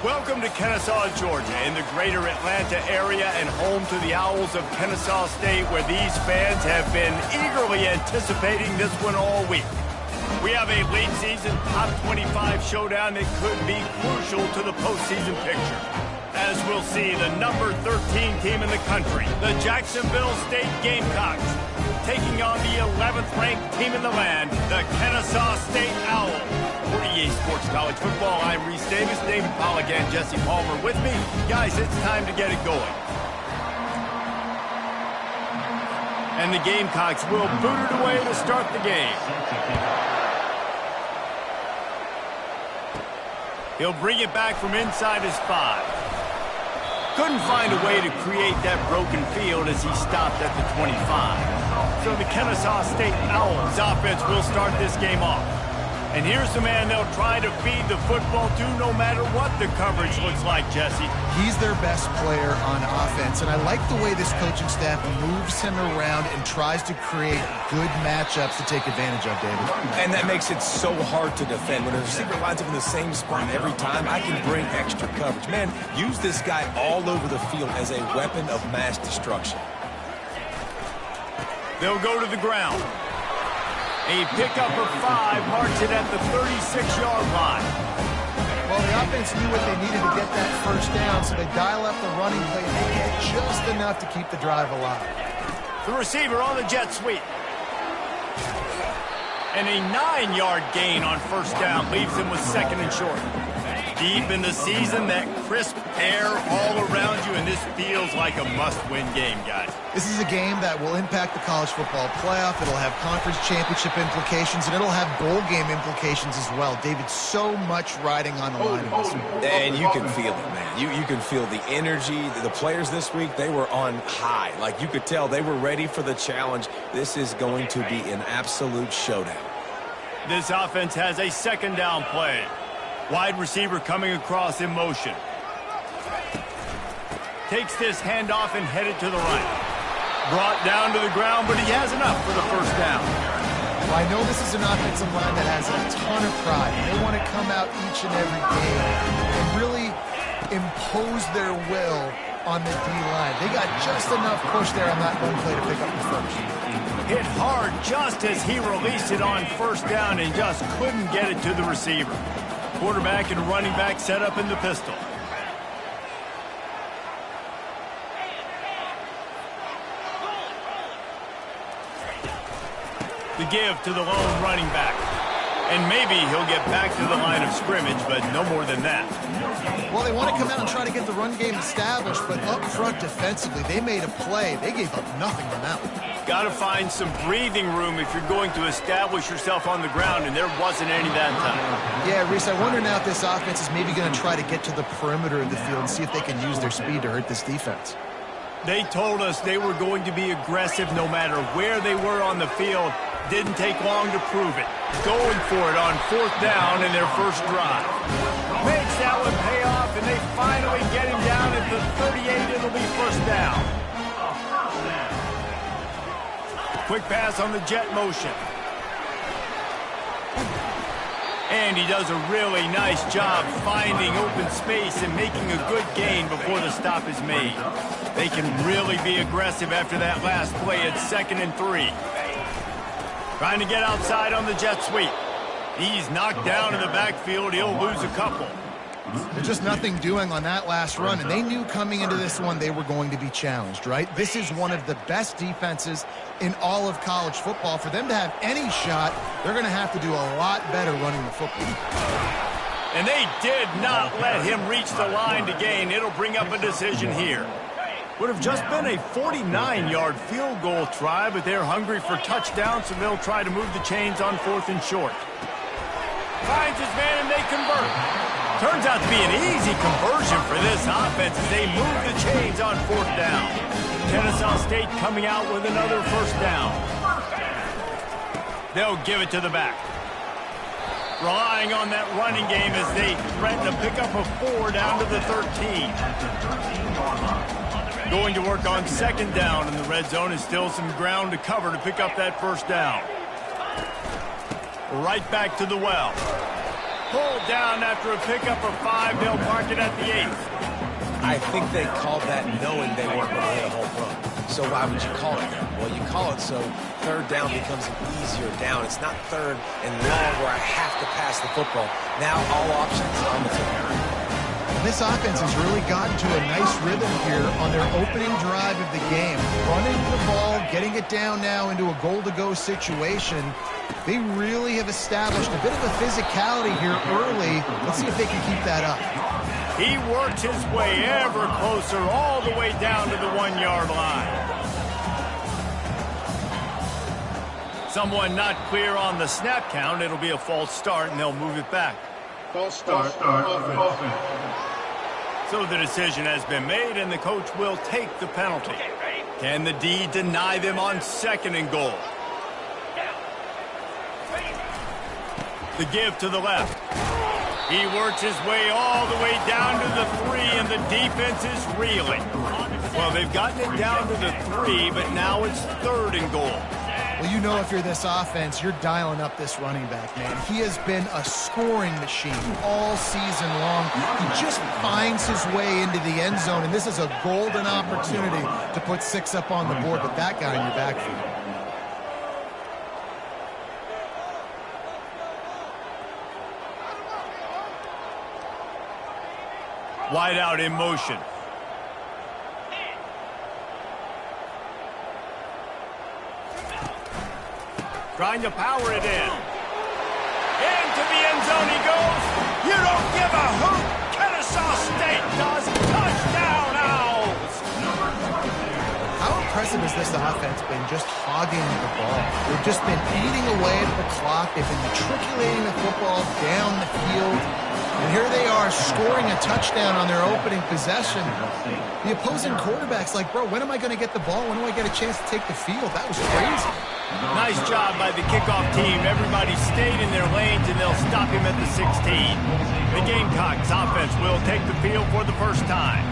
Welcome to Kennesaw, Georgia, in the greater Atlanta area and home to the Owls of Kennesaw State, where these fans have been eagerly anticipating this one all week. We have a late-season top 25 showdown that could be crucial to the postseason picture. As we'll see, the number 13 team in the country, the Jacksonville State Gamecocks, taking on the 11th-ranked team in the land, the Kennesaw State Owls. For EA Sports College Football, I'm Reese Davis, David Pollack, and Jesse Palmer with me. Guys, it's time to get it going. And the Gamecocks will boot it away to start the game. He'll bring it back from inside his 5. Couldn't find a way to create that broken field as he stopped at the 25. So the Kennesaw State Owls offense will start this game off. And here's the man they'll try to feed the football to no matter what the coverage looks like, Jesse. He's their best player on offense, and I like the way this coaching staff moves him around and tries to create good matchups to take advantage of, David. And that makes it so hard to defend. When a receiver lines up in the same spot every time, I can bring extra coverage. Man, use this guy all over the field as a weapon of mass destruction. They'll go to the ground. A pickup of 5 marks it at the 36-yard line. Well, the offense knew what they needed to get that first down, so they dial up the running play. They get just enough to keep the drive alive. The receiver on the jet sweep. And a 9-yard gain on first down leaves him with 2nd and short. Deep in the season, that crisp air all around you, and this feels like a must-win game, guys. This is a game that will impact the college football playoff. It'll have conference championship implications, and it'll have bowl game implications as well. David, so much riding on the line in this one. And you can feel it, man. You can feel the energy. The players this week, they were on high. Like, you could tell they were ready for the challenge. This is going to be an absolute showdown. This offense has a 2nd down play. Wide receiver coming across in motion. Takes this handoff and headed to the right. Brought down to the ground, but he has enough for the first down. Well, I know this is an offensive line that has a ton of pride. They want to come out each and every game and really impose their will on the D-line. They got just enough push there on that one play to pick up the first. Hit hard just as he released it on first down and just couldn't get it to the receiver. Quarterback and running back set up in the pistol. The give to the lone running back. And maybe he'll get back to the line of scrimmage, but no more than that. Well, they want to come out and try to get the run game established, but up front defensively, they made a play. They gave up nothing on that one. Got to find some breathing room if you're going to establish yourself on the ground, and there wasn't any that time. Yeah, Reese, I wonder now if this offense is maybe going to try to get to the perimeter of the field and see if they can use their speed to hurt this defense. They told us they were going to be aggressive no matter where they were on the field. Didn't take long to prove it. Going for it on 4th down in their first drive. Makes that one pay off, and they finally get him down at the 38. It'll be first down. Quick pass on the jet motion. And he does a really nice job finding open space and making a good gain before the stop is made. They can really be aggressive after that last play at 2nd and 3. Trying to get outside on the jet sweep. He's knocked down in the backfield. He'll lose a couple. There's just nothing doing on that last run, and they knew coming into this one they were going to be challenged, right? This is one of the best defenses in all of college football. For them to have any shot, they're going to have to do a lot better running the football. And they did not let him reach the line to gain. It'll bring up a decision here. Would have just been a 49-yard field goal try, but they're hungry for touchdowns, so they'll try to move the chains on 4th and short. Finds his man, and they convert. Turns out to be an easy conversion for this offense as they move the chains on 4th down. Kennesaw State coming out with another 1st down. They'll give it to the back. Relying on that running game as they threaten to pick up a 4 down to the 13. Going to work on 2nd down in the red zone is still some ground to cover to pick up that 1st down. Right back to the well. Pulled down after a pickup of 5. They'll park it at the 8th. I think they called that knowing they weren't going to hit a home run. So why would you call it that? Well, you call it so 3rd down becomes an easier down. It's not 3rd and long where I have to pass the football. Now all options on the table. This offense has really gotten to a nice rhythm here on their opening drive of the game. Running the ball, getting it down now into a goal-to-go situation. They really have established a bit of a physicality here early. Let's see if they can keep that up. He works his way ever closer all the way down to the 1-yard line. Someone not clear on the snap count. It'll be a false start, and they'll move it back. False start. So the decision has been made, and the coach will take the penalty. Can the D deny them on 2nd and goal? The give to the left. He works his way all the way down to the 3, and the defense is reeling. Well, they've gotten it down to the 3, but now it's 3rd and goal. Well, you know if you're this offense, you're dialing up this running back, man. He has been a scoring machine all season long. He just finds his way into the end zone, and this is a golden opportunity to put 6 up on the board with that guy in your backfield. Wide out in motion. Trying to power it in. Into the end zone he goes. You don't give a hoot. Kennesaw State does. Touchdown, Owls. How impressive has this offense been just hogging the ball? They've just been eating away at the clock. They've been matriculating the football down the field. And here they are scoring a touchdown on their opening possession. The opposing quarterback's like, bro, when am I going to get the ball? When do I get a chance to take the field? That was crazy. Nice job by the kickoff team. Everybody stayed in their lanes, and they'll stop him at the 16. The Gamecocks offense will take the field for the first time.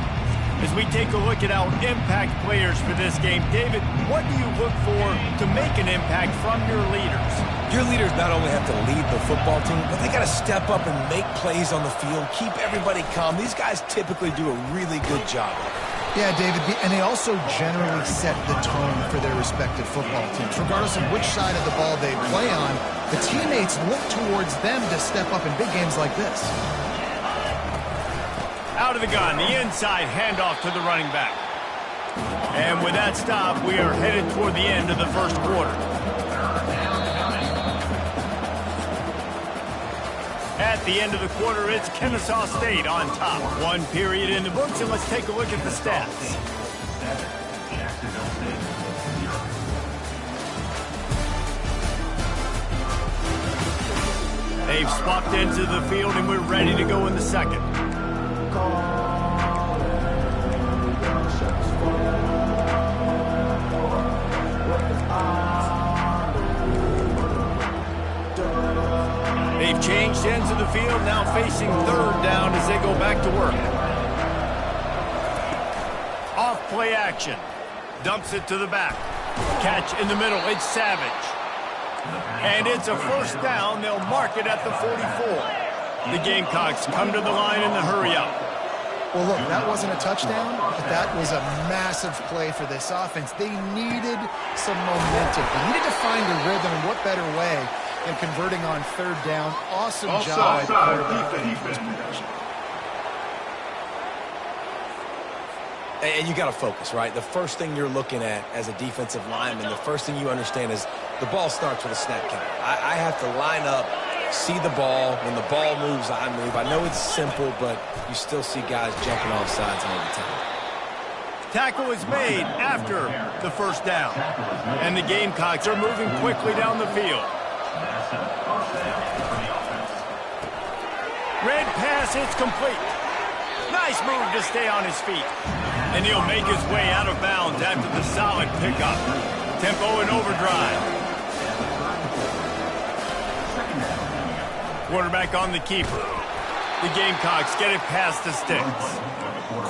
As we take a look at our impact players for this game, David, what do you look for to make an impact from your leaders? Your leaders not only have to lead the football team, but they got to step up and make plays on the field, keep everybody calm. These guys typically do a really good job. Yeah, David, and they also generally set the tone for their respective football teams. Regardless of which side of the ball they play on, the teammates look towards them to step up in big games like this. Out of the gun, the inside handoff to the running back. And with that stop, we are headed toward the end of the first quarter. At the end of the quarter, it's Kennesaw State on top. 1 period in the books, and let's take a look at the stats. They've swapped into the field, and we're ready to go in the second. They've changed ends of the field, now facing 3rd down as they go back to work. Off play action. Dumps it to the back. Catch in the middle, it's Savage. And it's a 1st down, they'll mark it at the 44. The Gamecocks come to the line in the hurry-up. Well, look, that wasn't a touchdown, but that was a massive play for this offense. They needed some momentum. They needed to find a rhythm, and what better way than converting on 3rd down. Awesome job by the quarterback. And you got to focus, right? The first thing you're looking at as a defensive lineman, the first thing you understand is the ball starts with a snap count. I have to line up, see the ball. When the ball moves, I move. I know it's simple, but you still see guys jumping off sides all the time. Tackle is made after the first down. And the Gamecocks are moving quickly down the field. Red pass, it's complete. Nice move to stay on his feet. And he'll make his way out of bounds after the solid pickup. Tempo and overdrive. Quarterback on the keeper. The Gamecocks get it past the sticks.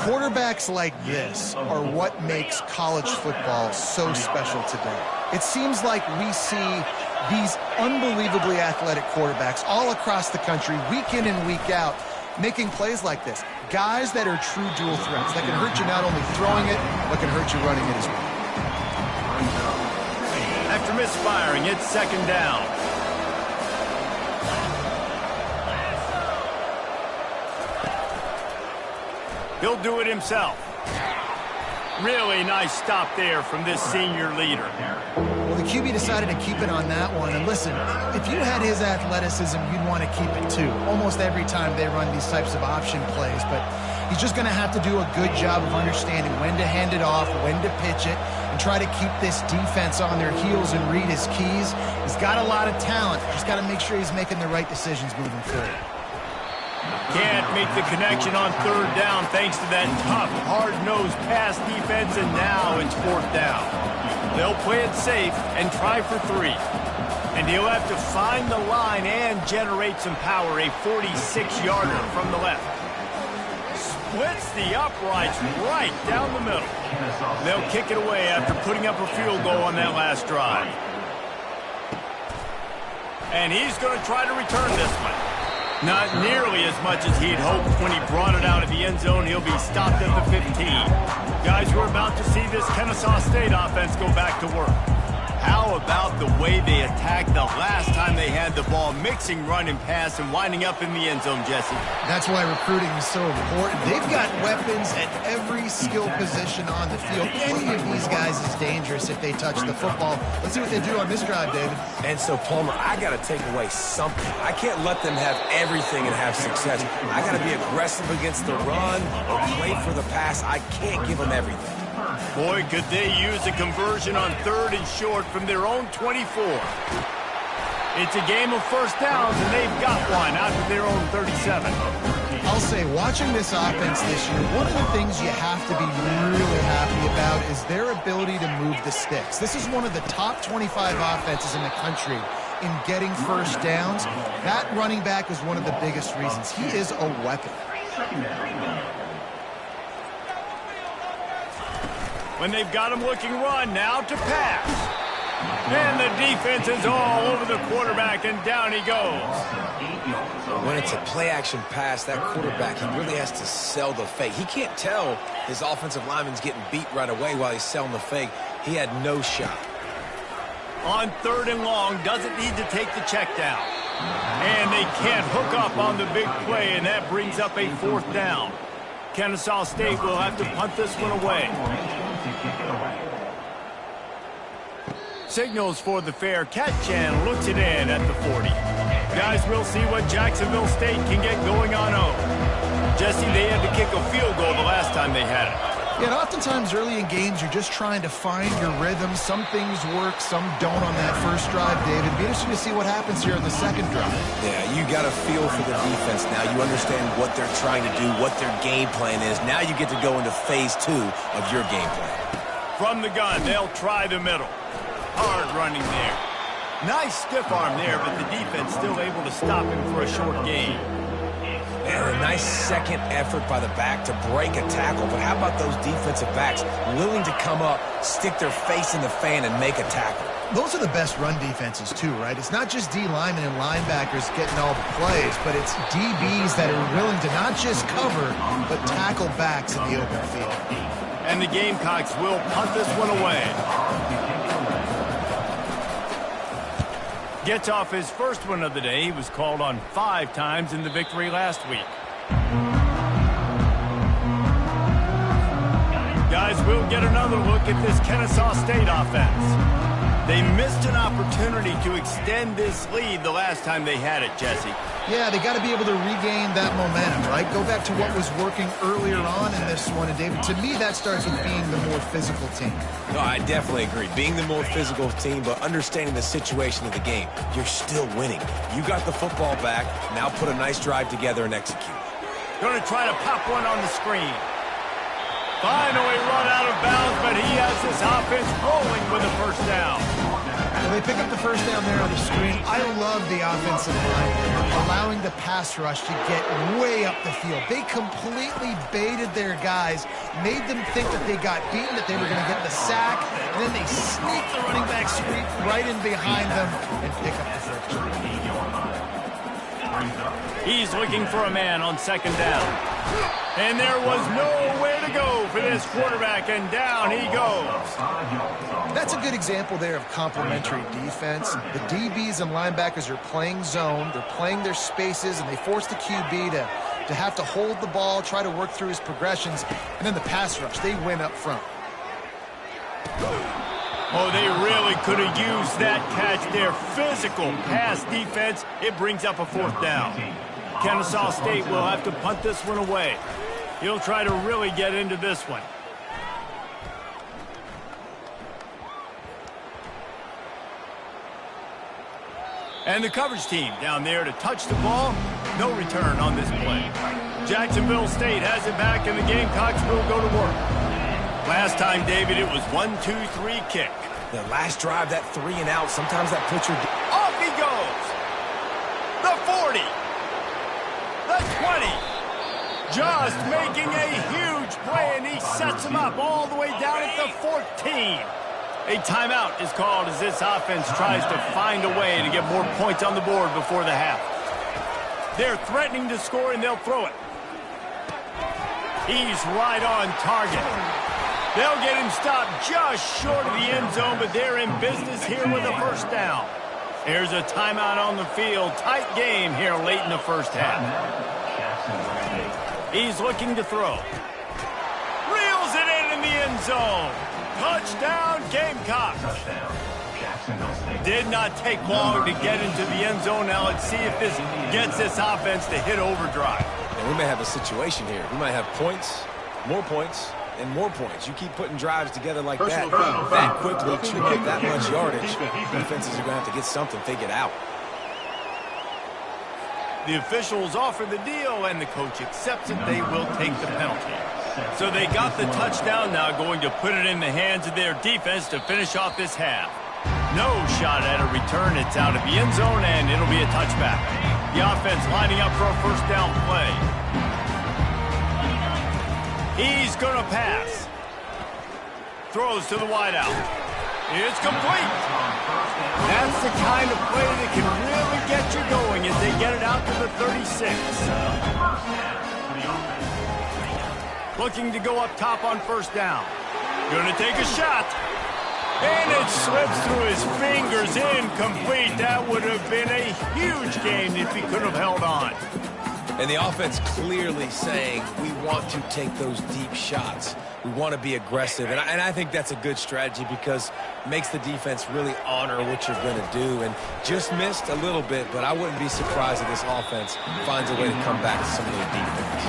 Quarterbacks like this are what makes college football so special today. It seems like we see these unbelievably athletic quarterbacks all across the country, week in and week out, making plays like this. Guys that are true dual threats, that can hurt you not only throwing it, but can hurt you running it as well. After misfiring, it's second down. He'll do it himself. Really nice stop there from this senior leader. Well, the QB decided to keep it on that one. And listen, if you had his athleticism, you'd want to keep it too. Almost every time they run these types of option plays. But he's just going to have to do a good job of understanding when to hand it off, when to pitch it, and try to keep this defense on their heels and read his keys. He's got a lot of talent. Just got to make sure he's making the right decisions moving forward. Can't make the connection on third down thanks to that tough, hard-nosed pass defense, and now it's fourth down. They'll play it safe and try for 3. And he'll have to find the line and generate some power, a 46-yarder from the left. Splits the uprights right down the middle. They'll kick it away after putting up a field goal on that last drive. And he's going to try to return this one. Not nearly as much as he'd hoped when he brought it out of the end zone. He'll be stopped at the 15. Guys, we're about to see this Kennesaw State offense go back to work. How about the way they attacked the last time they had the ball, mixing run and pass and winding up in the end zone, Jesse? That's why recruiting is so important. They've got weapons at every skill position on the field. Any of these guys is dangerous if they touch the football. Let's see what they do on this drive, David. And so, Palmer, I got to take away something. I can't let them have everything and have success. I got to be aggressive against the run or play for the pass. I can't give them everything. Boy, could they use a conversion on third and short from their own 24. It's a game of first downs, and they've got one out of their own 37. I'll say, watching this offense this year, one of the things you have to be really happy about is their ability to move the sticks. This is one of the top 25 offenses in the country in getting first downs. That running back is one of the biggest reasons. He is a weapon. When they've got him looking run, now to pass. And the defense is all over the quarterback, and down he goes. When it's a play-action pass, that quarterback, he really has to sell the fake. He can't tell his offensive lineman's getting beat right away while he's selling the fake. He had no shot. On third and long, doesn't need to take the check down. And they can't hook up on the big play, and that brings up a fourth down. Kennesaw State will have to punt this one away. Signals for the fair catch and looks it in at the 40. Guys, we'll see what Jacksonville State can get going on home. Jesse, they had to kick a field goal the last time they had it. Yeah, and oftentimes early in games, you're just trying to find your rhythm. Some things work, some don't on that first drive, David. Be interesting to see what happens here in the second drive. Yeah, you got a feel for the defense now. You understand what they're trying to do, what their game plan is. Now you get to go into phase 2 of your game plan. From the gun, they'll try the middle. Hard running there. Nice stiff arm there, but the defense still able to stop him for a short gain. And a nice second effort by the back to break a tackle. But how about those defensive backs willing to come up, stick their face in the fan, and make a tackle? Those are the best run defenses, too, right? It's not just D linemen and linebackers getting all the plays, but it's DBs that are willing to not just cover, but tackle backs in the open field. And the Gamecocks will punt this one away. Gets off his first one of the day. He was called on 5 times in the victory last week. Guys, we'll get another look at this Kennesaw State offense. They missed an opportunity to extend this lead the last time they had it, Jesse. Yeah, they got to be able to regain that momentum, right? Go back to what was working earlier on in this one. And, David, to me, that starts with being the more physical team. No, I definitely agree. Being the more physical team, but understanding the situation of the game. You're still winning. You got the football back. Now put a nice drive together and execute. Going to try to pop one on the screen. Finally run out of bounds, but he has this offense rolling with a first down. Well, they pick up the first down there on the screen. I love the offensive line there, allowing the pass rush to get way up the field. They completely baited their guys, made them think that they got beaten, that they were going to get the sack, and then they sneak the running back sweep right in behind them and pick up the first down. He's looking for a man on second down. And there was nowhere to go for this quarterback, and down he goes. That's a good example there of complementary defense. The DBs and linebackers are playing zone, they're playing their spaces, and they force the QB to have to hold the ball, try to work through his progressions, and then the pass rush, they win up front. Oh, they really could have used that catch. Their physical pass defense, it brings up a fourth down. Kennesaw State will have to punt this one away. He'll try to really get into this one. And the coverage team down there to touch the ball. No return on this play. Jacksonville State has it back, and the Gamecocks will go to work. Last time, David, it was 1-2-3 kick. The last drive, that 3 and out, sometimes that puts your... Off he goes! The 40! The 20! Just making a huge play, and he sets him up all the way down at the 14. A timeout is called as this offense tries to find a way to get more points on the board before the half. They're threatening to score, and they'll throw it. He's right on target. They'll get him stopped just short of the end zone, but they're in business here with a first down. Here's a timeout on the field. Tight game here late in the first half. He's looking to throw. Reels it in the end zone. Touchdown, Gamecocks. Did not take long to get into the end zone. Now let's see if this gets this offense to hit overdrive. And we may have a situation here. We might have points, and more points. You keep putting drives together like that quickly to get that much yardage. Defenses are going to have to get something figured out. The officials offer the deal, and the coach accepts it. They will take the penalty. So they got the touchdown now, going to put it in the hands of their defense to finish off this half. No shot at a return. It's out of the end zone, and it'll be a touchback. The offense lining up for a first down play. He's going to pass. Throws to the wideout. It's complete. That's the kind of play that can really get you going as they get it out to the 36. Looking to go up top on first down. Going to take a shot. And it slips through his fingers. Incomplete. That would have been a huge gain if he could have held on. And the offense clearly saying, we want to take those deep shots. We want to be aggressive. And I think that's a good strategy because it makes the defense really honor what you're going to do. And just missed a little bit, but I wouldn't be surprised if this offense finds a way to come back to some of their defense.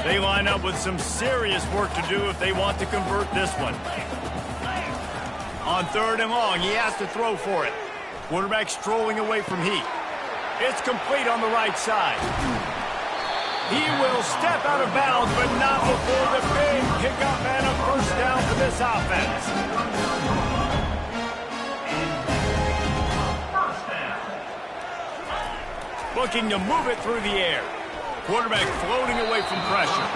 They line up with some serious work to do if they want to convert this one. On third and long, he has to throw for it. Quarterback strolling away from heat. It's complete on the right side. He will step out of bounds, but not before the big pickup and a first down for this offense. Looking to move it through the air. Quarterback floating away from pressure.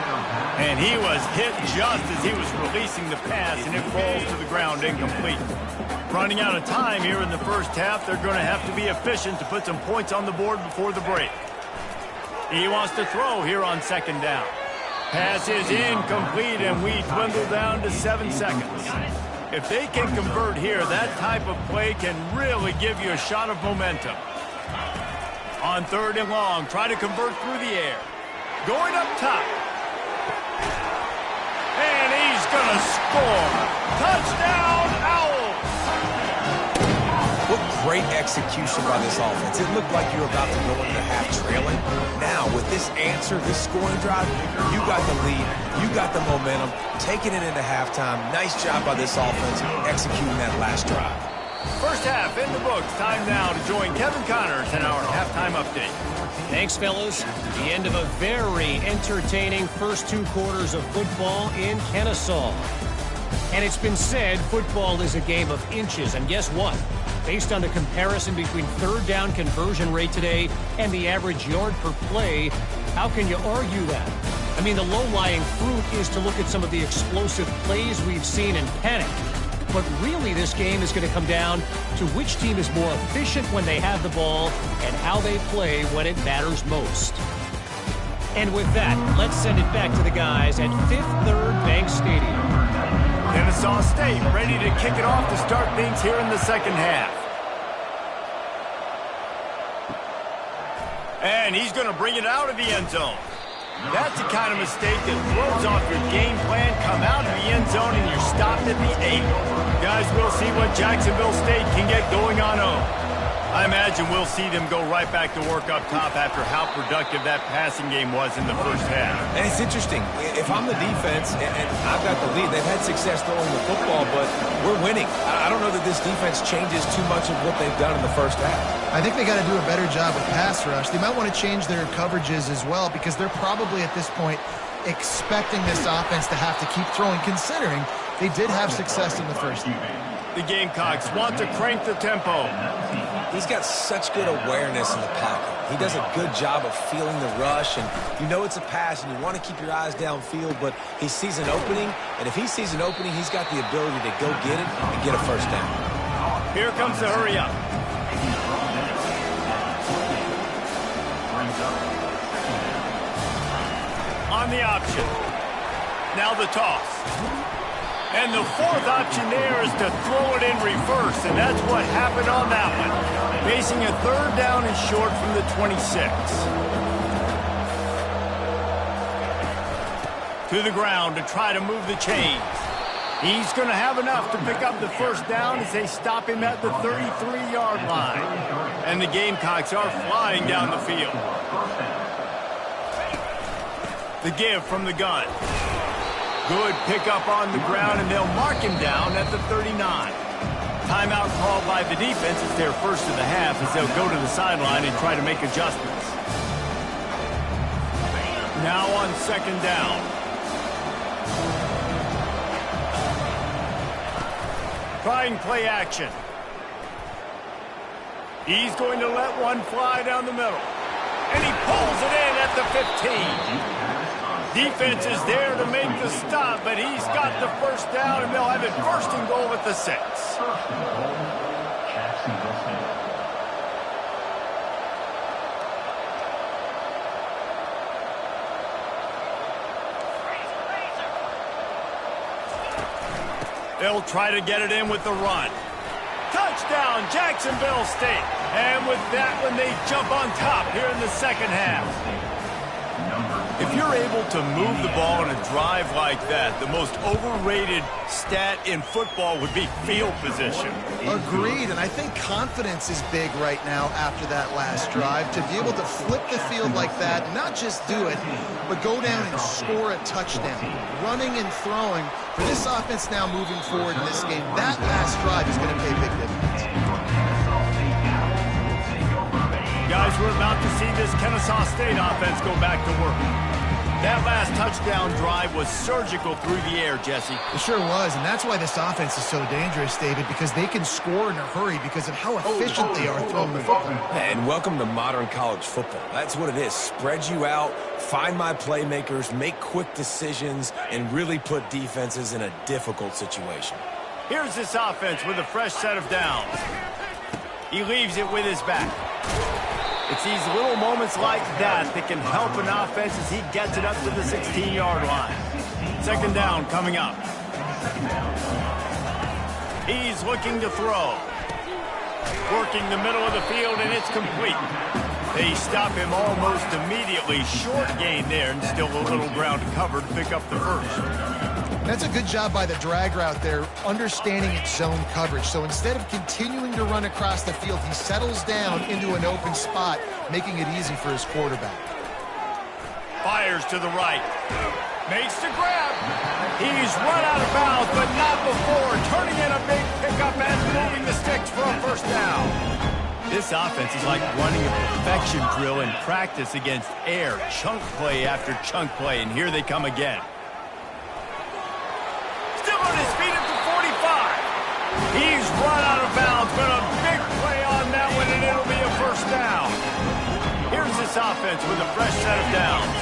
And he was hit just as he was releasing the pass, and it falls to the ground incomplete. Running out of time here in the first half, they're going to have to be efficient to put some points on the board before the break. He wants to throw here on second down. Pass is incomplete, and we dwindle down to 7 seconds. If they can convert here, that type of play can really give you a shot of momentum. On third and long, try to convert through the air. Going up top. And gonna score. Touchdown, Owls! What great execution by this offense. It looked like you were about to go into half trailing. Now, with this answer, this scoring drive, you got the lead, you got the momentum, taking it into halftime. Nice job by this offense executing that last drive. First half in the books. Time now to join Kevin Connors in our halftime update. Thanks, fellas. The end of a very entertaining first 2 quarters of football in Kennesaw. And it's been said football is a game of inches. And guess what? Based on the comparison between third down conversion rate today and the average yard per play, how can you argue that? I mean, the low-lying fruit is to look at some of the explosive plays we've seen and panic. But really, this game is going to come down to which team is more efficient when they have the ball and how they play when it matters most. And with that, let's send it back to the guys at Fifth Third Bank Stadium. Kennesaw State ready to kick it off to start things here in the second half. And he's going to bring it out of the end zone. That's the kind of mistake that throws off your game plan. Come out of the end zone and you're stopped at the 8. Guys, we'll see what Jacksonville State can get going on home. I imagine we'll see them go right back to work up top after how productive that passing game was in the first half. And it's interesting. If I'm the defense and I've got the lead, they've had success throwing the football, but we're winning. I don't know that this defense changes too much of what they've done in the first half. I think they got to do a better job with pass rush. They might want to change their coverages as well because they're probably at this point expecting this offense to have to keep throwing, considering they did have success in the first half. The Gamecocks want to crank the tempo. He's got such good awareness in the pocket. He does a good job of feeling the rush, and you know it's a pass, and you want to keep your eyes downfield, but he sees an opening, and if he sees an opening, he's got the ability to go get it and get a first down. Here comes the hurry up. On the option. Now the toss. And the fourth option there is to throw it in reverse, and that's what happened on that one. Facing a third down and short from the 26. To the ground to try to move the chains. He's going to have enough to pick up the first down as they stop him at the 33-yard line. And the Gamecocks are flying down the field. The give from the gun. Good pickup on the ground, and they'll mark him down at the 39. Timeout called by the defense. It's their first of the half as they'll go to the sideline and try to make adjustments. Now on second down. Trying play action. He's going to let one fly down the middle. And he pulls it in at the 15. Defense is there to make the stop, but he's got the first down, and they'll have it first and goal at the 6. They'll try to get it in with the run. Touchdown, Jacksonville State. And with that one, they jump on top here in the second half. If you're able to move the ball in a drive like that, the most overrated stat in football would be field position. Agreed, and I think confidence is big right now after that last drive. To be able to flip the field like that, not just do it, but go down and score a touchdown. Running and throwing, for this offense now moving forward in this game, that last drive is going to pay big dividends. Guys, we're about to see this Kennesaw State offense go back to work. That last touchdown drive was surgical through the air, Jesse. It sure was, and that's why this offense is so dangerous, David, because they can score in a hurry because of how efficient they are throwing the football. And welcome to modern college football. That's what it is. Spread you out, find my playmakers, make quick decisions, and really put defenses in a difficult situation. Here's this offense with a fresh set of downs. He leaves it with his back. It's these little moments like that that can help an offense as he gets it up to the 16-yard line. Second down coming up. He's looking to throw. Working the middle of the field, and it's complete. They stop him almost immediately. Short gain there, and still a little ground to cover to pick up the first. That's a good job by the drag route there, understanding its zone coverage. So instead of continuing to run across the field, he settles down into an open spot, making it easy for his quarterback. Fires to the right. Makes the grab. He's run out of bounds, but not before. Turning in a big pickup and moving the sticks for a first down. This offense is like running a perfection drill in practice against air. Chunk play after chunk play, and here they come again. Still on his feet at the 45. He's run out of bounds, but a big play on that one, and it'll be a first down. Here's this offense with a fresh set of downs.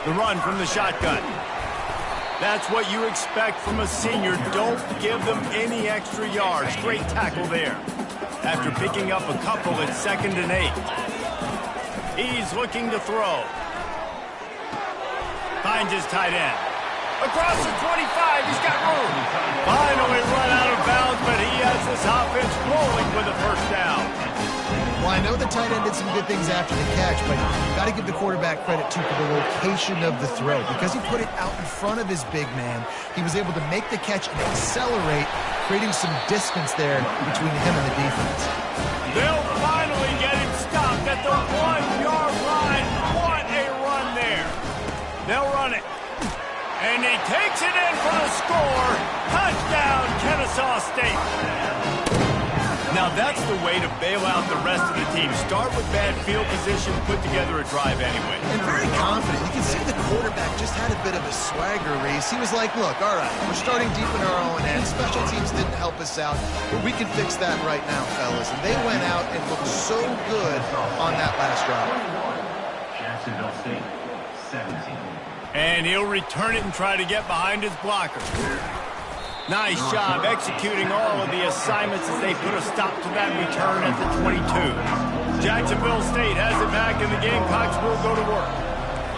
The run from the shotgun. That's what you expect from a senior. Don't give them any extra yards. Great tackle there. After picking up a couple at 2nd and 8. He's looking to throw. Finds his tight end. Across the 25, he's got room. Finally run out of bounds, but he has this offense rolling with a first down. Well, I know the tight end did some good things after the catch, but you've got to give the quarterback credit, too, for the location of the throw. Because he put it out in front of his big man, he was able to make the catch and accelerate, creating some distance there between him and the defense. They'll finally get him stopped at the 1-yard line. What a run there. They'll run it. And he takes it in for the score. Touchdown, Kennesaw State. Now that's the way to bail out the rest of the team. Start with bad field position, put together a drive anyway. And very confident. You can see the quarterback just had a bit of a swagger, Reese. He was like, look, all right, we're starting deep in our own end. Special teams didn't help us out, but we can fix that right now, fellas. And they went out and looked so good on that last drive. Jacksonville State, 17. And he'll return it and try to get behind his blocker. Nice job executing all of the assignments as they put a stop to that return at the 22. Jacksonville State has it back, and the Gamecocks will go to work.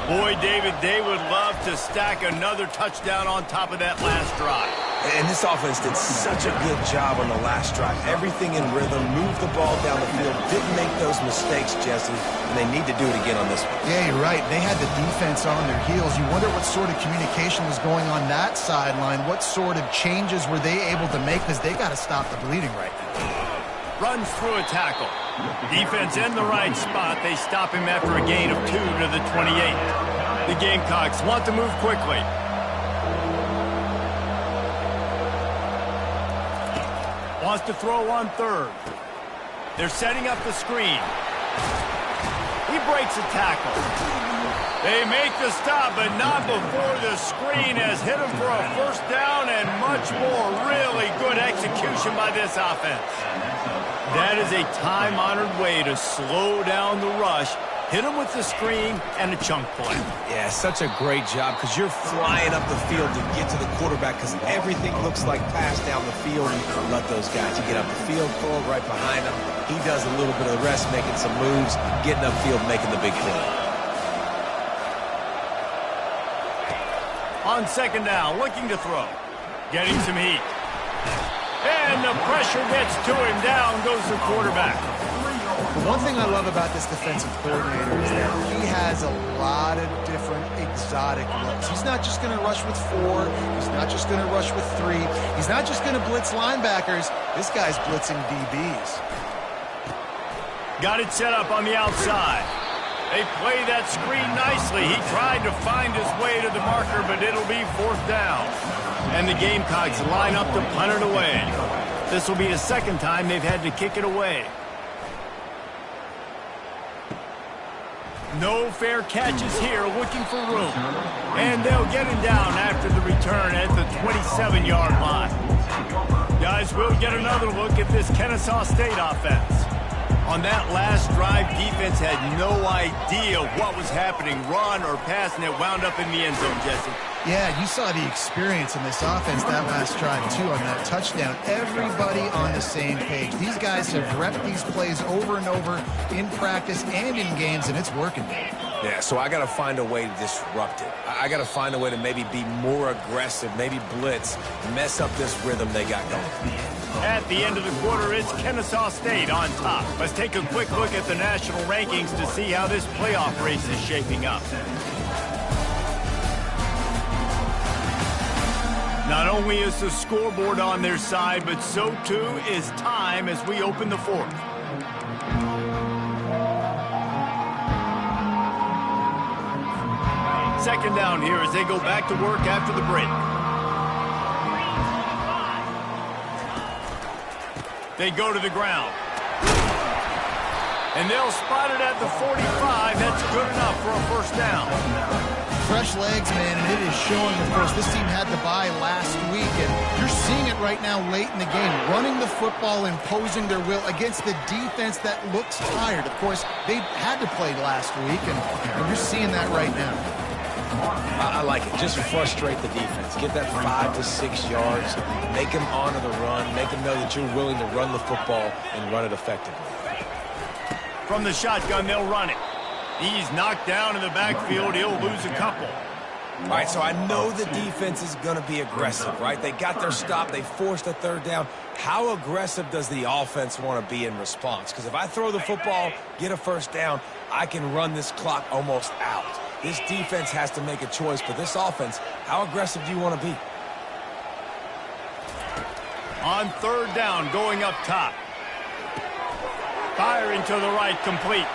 Boy, David, they would love to stack another touchdown on top of that last drive. And this offense did such a good job on the last drive. Everything in rhythm, moved the ball down the field, didn't make those mistakes, Jesse, and they need to do it again on this one. Yeah, you're right. They had the defense on their heels. You wonder what sort of communication was going on that sideline. What sort of changes were they able to make, because they got to stop the bleeding right now. Runs through a tackle. Defense in the right spot. They stop him after a gain of 2 to the 28. The Gamecocks want to move quickly. Wants to throw on 3rd. They're setting up the screen. He breaks a tackle. They make the stop, but not before the screen has hit him for a first down and much more. Really good execution by this offense. That is a time-honored way to slow down the rush. Hit him with the screen and a chunk play. Yeah, such a great job, because you're flying up the field to get to the quarterback, because everything looks like pass down the field. Let those guys get up the field, throw it right behind him. He does a little bit of the rest, making some moves, getting upfield, making the big play. On 2nd down, looking to throw. Getting some heat. And the pressure gets to him. Down goes the quarterback. The one thing I love about this defensive coordinator is that he has a lot of different exotic looks. He's not just going to rush with 4. He's not just going to rush with 3. He's not just going to blitz linebackers. This guy's blitzing DBs. Got it set up on the outside. They play that screen nicely. He tried to find his way to the marker, but it'll be 4th down. And the Gamecocks line up to punt it away. This will be the 2nd time they've had to kick it away. No fair catches here, looking for room. And they'll get him down after the return at the 27-yard line. Guys, we'll get another look at this Kennesaw State offense. On that last drive, defense had no idea what was happening, run or pass, and it wound up in the end zone, Jesse. Yeah, you saw the experience in this offense that last drive, too, on that touchdown. Everybody on the same page. These guys have repped these plays over and over in practice and in games, and it's working. Yeah, so I got to find a way to disrupt it. I got to find a way to maybe be more aggressive, maybe blitz, mess up this rhythm they got going. At the end of the quarter, it's Kennesaw State on top. Let's take a quick look at the national rankings to see how this playoff race is shaping up. Not only is the scoreboard on their side, but so too is time as we open the fourth. Second down here as they go back to work after the break. They go to the ground. And they'll spot it at the 45. That's good enough for a first down. Fresh legs, man, and it is showing. Of course, this team had the bye last week, and you're seeing it right now late in the game. Running the football, imposing their will against the defense that looks tired. Of course, they had to play last week, and you're seeing that right now. I like it. Just frustrate the defense. Get that 5 to 6 yards. Make them honor the run. Make them know that you're willing to run the football and run it effectively. From the shotgun, they'll run it. He's knocked down in the backfield. He'll lose a couple. All right, so I know the defense is going to be aggressive, right? They got their stop. They forced a third down. How aggressive does the offense want to be in response? Because if I throw the football, get a first down, I can run this clock almost out. This defense has to make a choice, but this offense, how aggressive do you want to be? On third down, going up top. Firing to the right, complete.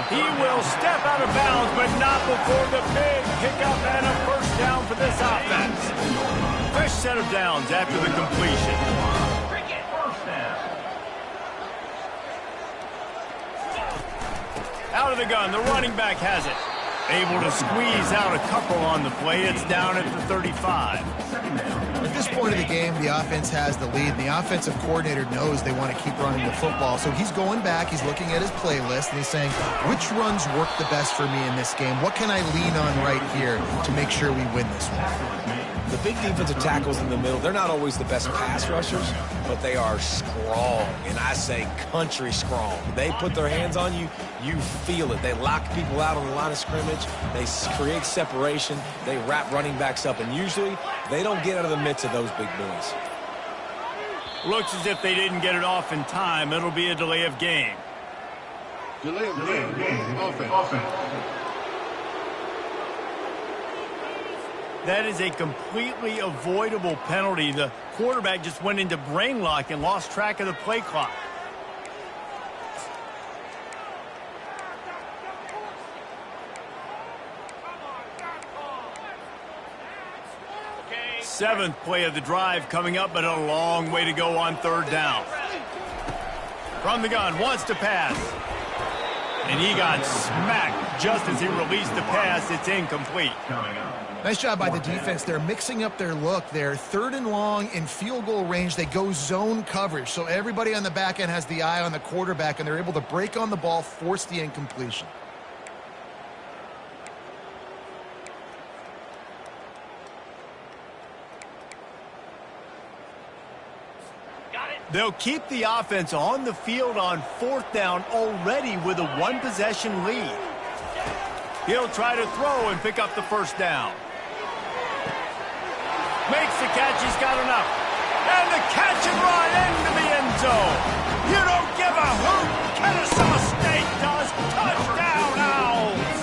He will step out of bounds, but not before the big pickup and a first down for this offense. Fresh set of downs after the completion. Out of the gun, the running back has it. Able to squeeze out a couple on the play. It's down at the 35. At this point of the game, the offense has the lead. The offensive coordinator knows they want to keep running the football. So he's going back, he's looking at his playlist, and he's saying, which runs work the best for me in this game? What can I lean on right here to make sure we win this one? The big defensive tackles in the middle, they're not always the best pass rushers, but they are strong, and I say country strong. They put their hands on you, you feel it. They lock people out on the line of scrimmage. They create separation. They wrap running backs up, and usually they don't get out of the midst of those big boys. Looks as if they didn't get it off in time. It'll be a delay of game. Delay of game. Offense. That is a completely avoidable penalty. The quarterback just went into brain lock and lost track of the play clock. Seventh play of the drive coming up, but a long way to go on third down. From the gun, wants to pass. And he got smacked just as he released the pass. It's incomplete. Nice job by the defense. They're mixing up their look. They're third and long in field goal range. They go zone coverage. So everybody on the back end has the eye on the quarterback, and they're able to break on the ball, force the incompletion. They'll keep the offense on the field on fourth down already with a one-possession lead. He'll try to throw and pick up the first down. Makes the catch, he's got enough. And the catch and run into the end zone. You don't give a hoot. Kennesaw State does. Touchdown, Owls.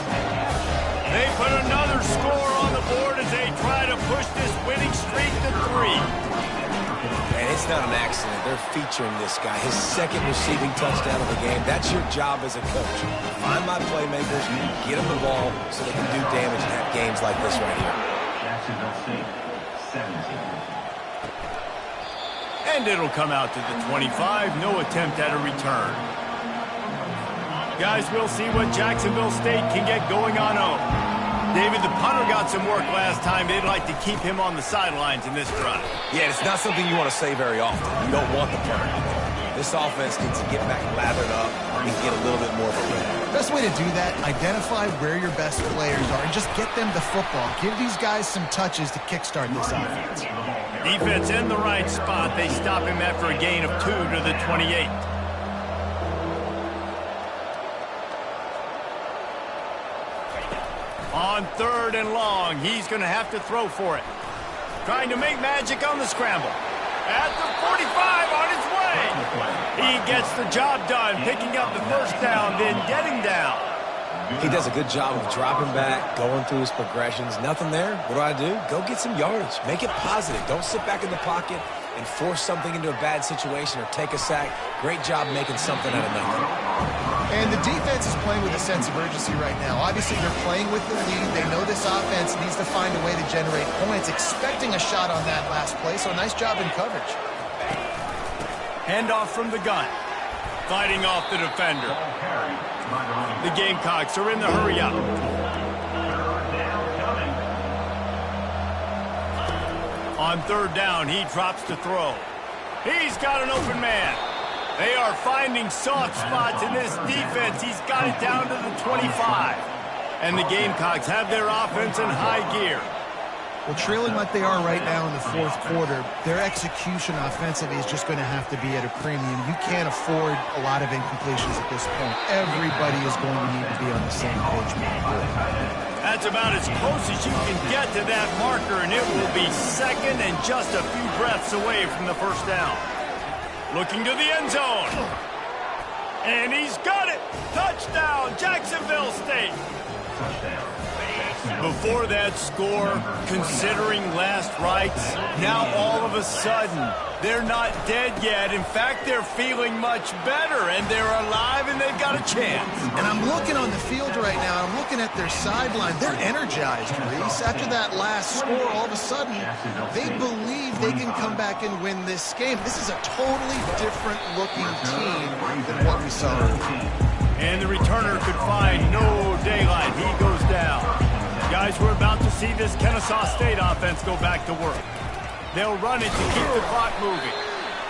They put another score on the board as they try to push this winning streak to 3. And it's not an accident. They're featuring this guy. His second receiving touchdown of the game. That's your job as a coach. Find my playmakers, get them the ball so they can do damage and have games like this right here. Jacksonville State, 17. And it'll come out to the 25. No attempt at a return. Guys, we'll see what Jacksonville State can get going on home. David, the punter got some work last time. They'd like to keep him on the sidelines in this drive. Yeah, it's not something you want to say very often. You don't want the punter out there. This offense needs to get back lathered up and get a little bit more of a rhythm. Best way to do that, identify where your best players are and just get them the football. Give these guys some touches to kickstart this offense. Defense in the right spot. They stop him after a gain of 2 to the 28. On third and long, he's going to have to throw for it. Trying to make magic on the scramble. At the 45, on his way. He gets the job done, picking up the first down, then getting down. He does a good job of dropping back, going through his progressions. Nothing there. What do? Go get some yardage. Make it positive. Don't sit back in the pocket and force something into a bad situation or take a sack. Great job making something out of nothing. And the defense is playing with a sense of urgency right now. Obviously, they're playing with the lead. They know this offense needs to find a way to generate points, expecting a shot on that last play, so nice job in coverage. Handoff from the gun. Fighting off the defender. The Gamecocks are in the hurry-up. On third down, he drops to throw. He's got an open man. They are finding soft spots in this defense. He's got it down to the 25. And the Gamecocks have their offense in high gear. Well, trailing like they are right now in the fourth quarter, their execution offensively is just going to have to be at a premium. You can't afford a lot of incompletions at this point. Everybody is going to need to be on the same page. That's about as close as you can get to that marker, and it will be second and just a few breaths away from the first down. Looking to the end zone. And he's got it. Touchdown, Jacksonville State. Before that score, considering last rites, now all of a sudden, they're not dead yet. In fact, they're feeling much better, and they're alive, and they've got a chance. And I'm looking on the field right now. I'm looking at their sideline. They're energized, Reese. After that last score, all of a sudden, they believe they can come back and win this game. This is a totally different-looking team than what we saw earlier. And the returner could find no daylight. He goes down. Guys, we're about to see this Kennesaw State offense go back to work. They'll run it to keep the clock moving.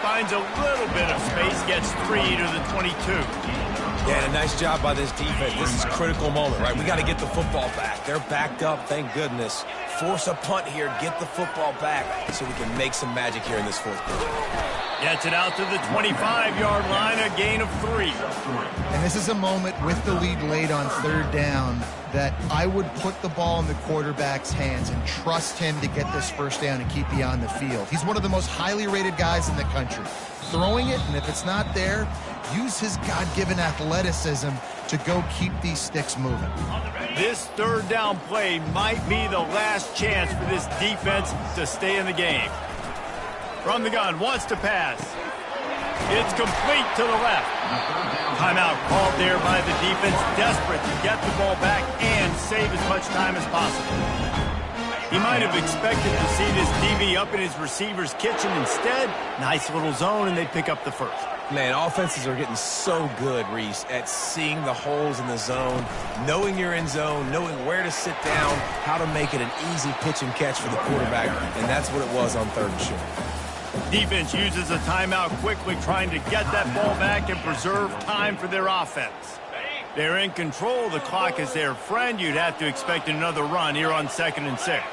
Finds a little bit of space, gets 3 to the 22. Yeah, a nice job by this defense. This is a critical moment, right? We got to get the football back. They're backed up, thank goodness. Force a punt here, get the football back so we can make some magic here in this fourth quarter. Gets it out to the 25-yard line, a gain of 3. And this is a moment with the lead late on third down that I would put the ball in the quarterback's hands and trust him to get this first down and keep you on the field. He's one of the most highly rated guys in the country. Throwing it, and if it's not there, use his God-given athleticism to go keep these sticks moving. This third down play might be the last chance for this defense to stay in the game. From the gun, wants to pass. It's complete to the left. Timeout called there by the defense, desperate to get the ball back and save as much time as possible. He might have expected to see this DB up in his receiver's kitchen. Instead, nice little zone, and they pick up the first. Man, offenses are getting so good, Reese, at seeing the holes in the zone, knowing you're in zone, knowing where to sit down, how to make it an easy pitch and catch for the quarterback, and that's what it was on third and short. Defense uses a timeout quickly, trying to get that ball back and preserve time for their offense. They're in control. The clock is their friend. You'd have to expect another run here on 2nd and 6.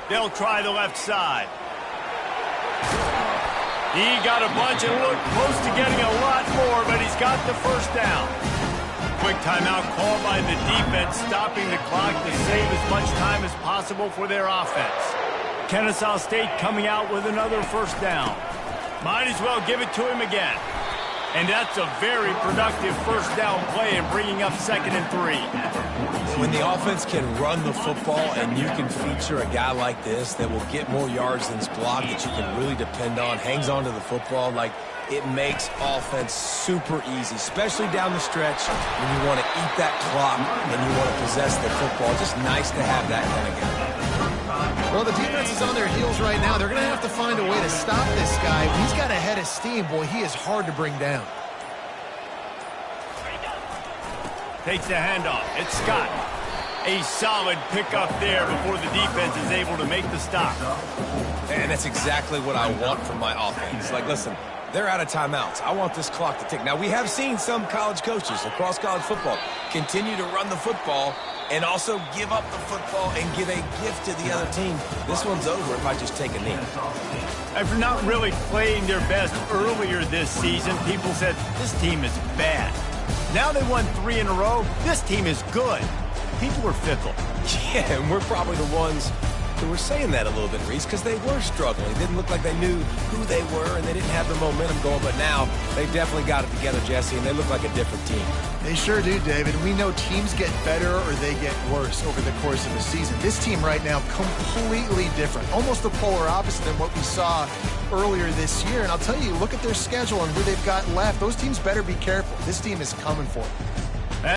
They'll try the left side. He got a bunch and looked close to getting a lot more, but he's got the first down. Quick timeout called by the defense, stopping the clock to save as much time as possible for their offense. Kennesaw State coming out with another first down. Might as well give it to him again. And that's a very productive first down play and bringing up 2nd and 3. When the offense can run the football and you can feature a guy like this that will get more yards than's blocked, that you can really depend on, hangs on to the football, like it makes offense super easy, especially down the stretch when you want to eat that clock and you want to possess the football. Just nice to have that kind of guy. Well, the defense is on their heels right now. They're going to have to find a way to stop this guy. He's got a head of steam. Boy, he is hard to bring down. Takes the handoff. It's Scott. A solid pickup there before the defense is able to make the stop. And that's exactly what I want from my offense. Like, listen, they're out of timeouts. I want this clock to tick. Now, we have seen some college coaches across college football continue to run the football and also give up the football and give a gift to the other team. This one's over if I just take a knee. After not really playing their best earlier this season, people said, this team is bad. Now they won 3 in a row. This team is good. People are fickle. Yeah, and we're probably the ones We're saying that a little bit, Reese, because they were struggling. It didn't look like they knew who they were, and they didn't have the momentum going. But now they definitely got it together, Jesse, and they look like a different team. They sure do, David. We know teams get better or they get worse over the course of a season. This team right now, completely different. Almost the polar opposite than what we saw earlier this year. And I'll tell you, look at their schedule and who they've got left. Those teams better be careful. This team is coming for it.